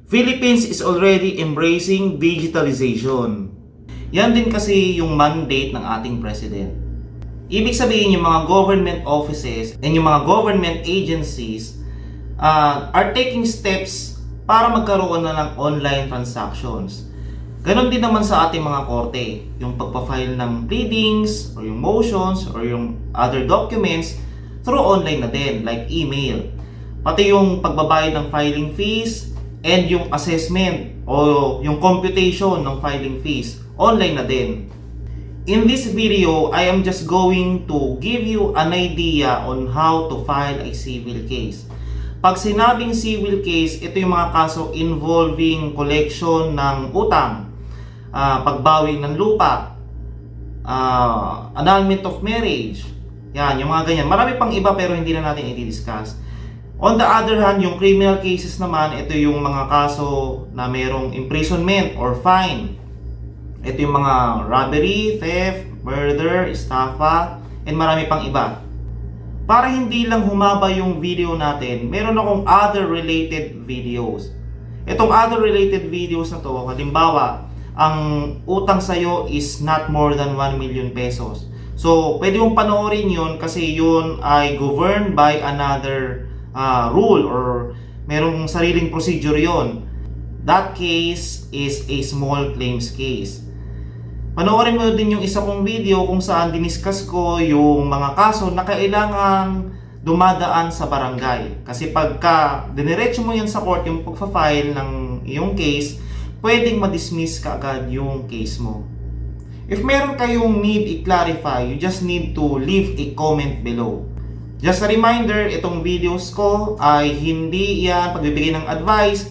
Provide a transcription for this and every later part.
Philippines is already embracing digitalization. Yan din kasi yung mandate ng ating president. Ibig sabihin yung mga government offices and yung mga government agencies are taking steps para magkaroon na ng online transactions. Ganon din naman sa ating mga korte, yung pagpa-file ng pleadings or yung motions or yung other documents through online na din, like email. Pati yung pagbabayad ng filing fees and yung assessment o yung computation ng filing fees, online na din. In this video, I am just going to give you an idea on how to file a civil case. Pag sinabing civil case, ito yung mga kaso involving collection ng utang, pagbawi ng lupa, annulment of marriage, yan, yung mga ganyan. Marami pang iba pero hindi na natin i-discuss. On the other hand, yung criminal cases naman, ito yung mga kaso na merong imprisonment or fine. Ito yung mga robbery, theft, murder, estafa, and marami pang iba. Para hindi lang humaba yung video natin, meron akong other related videos. Itong other related videos na to, halimbawa, ang utang sa'yo is not more than 1 million pesos. So, pwede mong panoorin yun kasi yun ay governed by another rule or merong sariling procedure yun. That case is a small claims case. Panoorin mo din yung isa kong video kung saan diniscuss ko yung mga kaso na kailangan dumadaan sa barangay. Kasi pagka diniretso mo yan sa court yung pagpa-file ng iyong case, pwedeng ma-dismiss ka agad yung case mo. If meron kayong need i-clarify, you just need to leave a comment below. Just a reminder, itong videos ko ay hindi yan pagbibigay ng advice.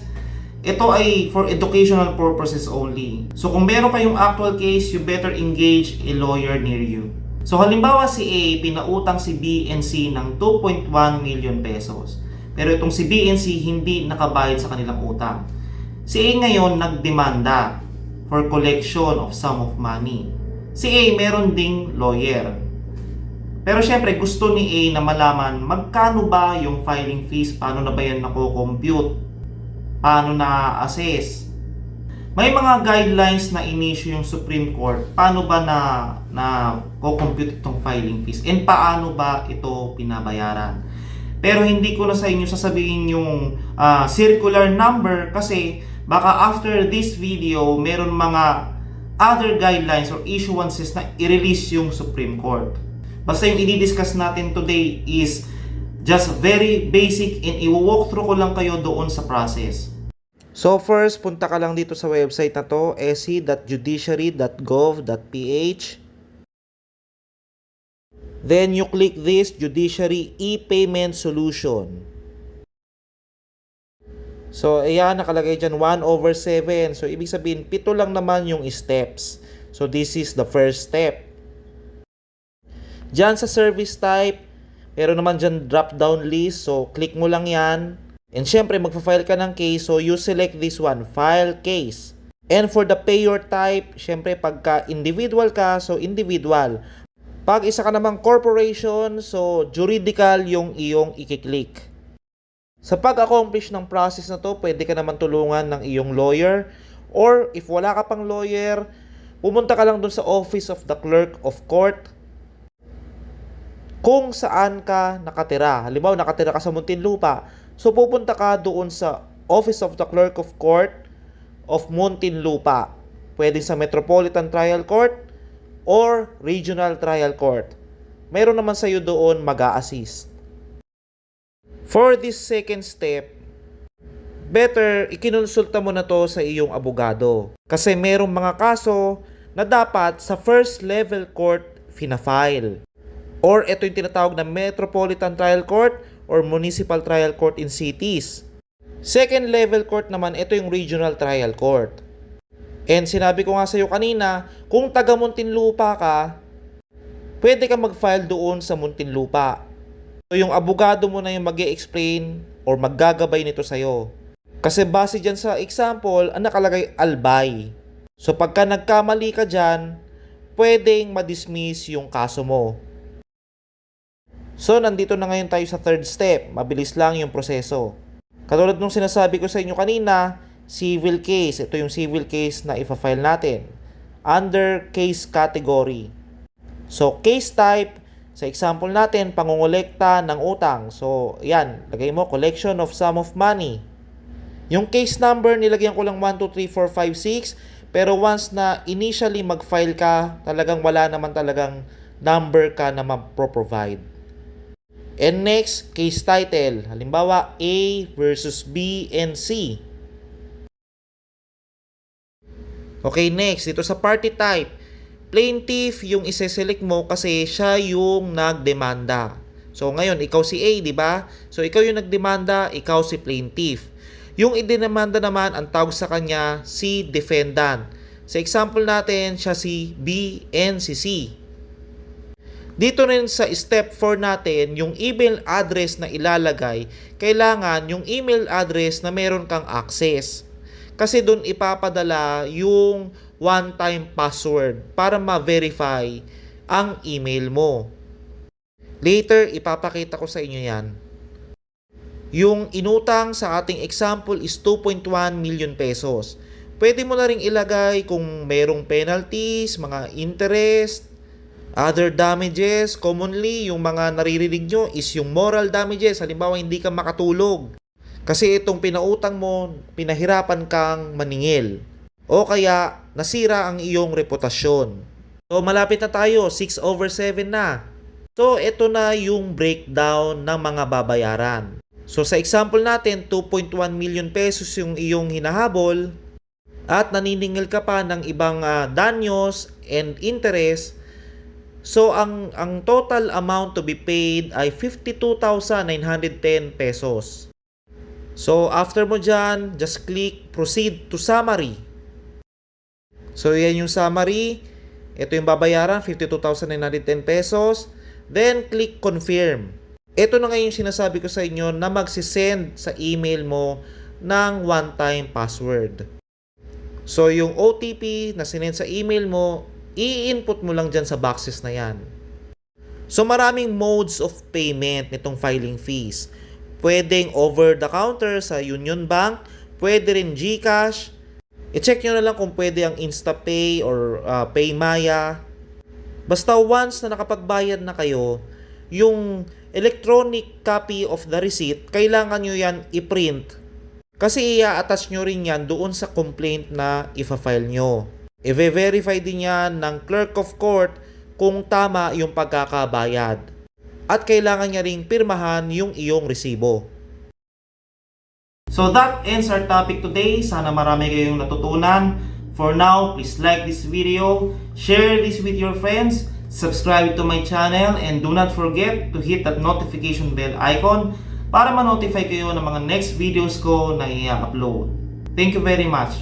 Ito ay for educational purposes only. So kung meron kayong actual case, you better engage a lawyer near you. So halimbawa si A, pinautang si B and C ng 2.1 million pesos. Pero itong si B and C hindi nakabayad sa kanilang utang. Si A ngayon nagdemanda for collection of sum of money. Si A meron ding lawyer. Pero syempre gusto ni A na malaman magkano ba yung filing fees, paano na ba yan nako-compute, paano na-assess. May mga guidelines na in-issue yung Supreme Court, paano ba na co-compute itong filing fees and paano ba ito pinabayaran. Pero hindi ko na sa inyo sasabihin yung circular number kasi baka after this video meron mga other guidelines or issuances na i-release yung Supreme Court. Basta yung i-discuss natin today is just very basic and i-walk through ko lang kayo doon sa process. So first, punta ka lang dito sa website na to, sc.judiciary.gov.ph. Then you click this Judiciary e-payment solution. So ayan, nakalagay dyan 1/7. So ibig sabihin, 7 lang naman yung steps. So this is the first step. Dyan sa service type, meron naman dyan drop down list. So click mo lang yan. And syempre, magpa-file ka ng case, so you select this one, file case. And for the payer type, syempre pagka individual ka, so individual. Pag isa ka namang corporation, so juridical yung iyong i-click. Sa pag-accomplish ng process na to, pwede ka naman tulungan ng iyong lawyer. Or if wala ka pang lawyer, pumunta ka lang dun sa Office of the Clerk of Court kung saan ka nakatira. Halimbawa, nakatira ka sa Muntinlupa. So pupunta ka doon sa Office of the Clerk of Court of Muntinlupa. Pwede sa Metropolitan Trial Court or Regional Trial Court. Meron naman sa iyo doon mag-a-assist. For this second step, better ikinonsulta mo na to sa iyong abogado. Kasi merong mga kaso na dapat sa first level court fina-file. Or ito yung tinatawag na Metropolitan Trial Court or Municipal Trial Court in cities. Second level court naman, ito yung Regional Trial Court. And sinabi ko nga sa iyo kanina, kung taga Muntinlupa ka, pwede ka mag-file doon sa Muntinlupa. So yung abogado mo na yung mag-e-explain or maggagabay nito sa iyo. Kasi base dyan sa example, ang nakalagay albay. So pagka nagkamali ka dyan, pwedeng ma-dismiss yung kaso mo. So, nandito na ngayon tayo sa third step. Mabilis lang yung proseso. Katulad nung sinasabi ko sa inyo kanina, civil case. Ito yung civil case na ipa-file natin under case category. So, case type, sa example natin, pangongolekta ng utang. So, yan, lagay mo, collection of sum of money. Yung case number, nilagyan ko lang 1, 2, 3, 4, 5, 6. Pero once na initially mag-file ka, talagang wala naman talagang number ka na mapro-provide. And next, case title. Halimbawa, A versus B and C. Okay, next, dito sa party type. Plaintiff yung ise-select mo kasi siya yung nagdemanda. So ngayon, ikaw si A, di ba? So ikaw yung nagdemanda, ikaw si plaintiff. Yung idinamanda naman, ang tawag sa kanya si defendant. Sa example natin, siya si B and si C. Dito rin sa step 4 natin, yung email address na ilalagay, kailangan yung email address na meron kang access. Kasi doon ipapadala yung one-time password para ma-verify ang email mo. Later, ipapakita ko sa inyo yan. Yung inutang sa ating example is 2.1 million pesos. Pwede mo na rin ilagay kung merong penalties, mga interest, other damages. Commonly, yung mga naririnig nyo is yung moral damages. Halimbawa, hindi ka makatulog kasi itong pinautang mo, pinahirapan kang maningil. O kaya, nasira ang iyong reputasyon. So, malapit na tayo. 6/7 na. So, ito na yung breakdown ng mga babayaran. So, sa example natin, 2.1 million pesos yung iyong hinahabol at naniningil ka pa ng ibang danyos and interest. So, ang total amount to be paid ay 52,910 pesos. So, after mo dyan, just click proceed to summary. So, yan yung summary. Ito yung babayaran, 52,910 pesos. Then, click confirm. Ito na ngayon yung sinasabi ko sa inyo na magsisend sa email mo ng one-time password. So, yung OTP na sinend sa email mo, i-input mo lang dyan sa boxes na yan. So, maraming modes of payment nitong filing fees. Pwedeng over the counter sa Union Bank, pwede rin GCash. I-check nyo na lang kung pwede ang InstaPay or PayMaya. Basta once na nakapagbayad na kayo, yung electronic copy of the receipt, kailangan nyo yan i-print. Kasi i-attach nyo rin yan doon sa complaint na ifa-file nyo. I-verify din yan ng clerk of court kung tama yung pagkakabayad. At kailangan niya ring pirmahan yung iyong resibo. So that ends our topic today. Sana marami kayong natutunan. For now, please like this video, share this with your friends, subscribe to my channel, and do not forget to hit that notification bell icon para ma-notify kayo ng mga next videos ko na i-upload. Thank you very much.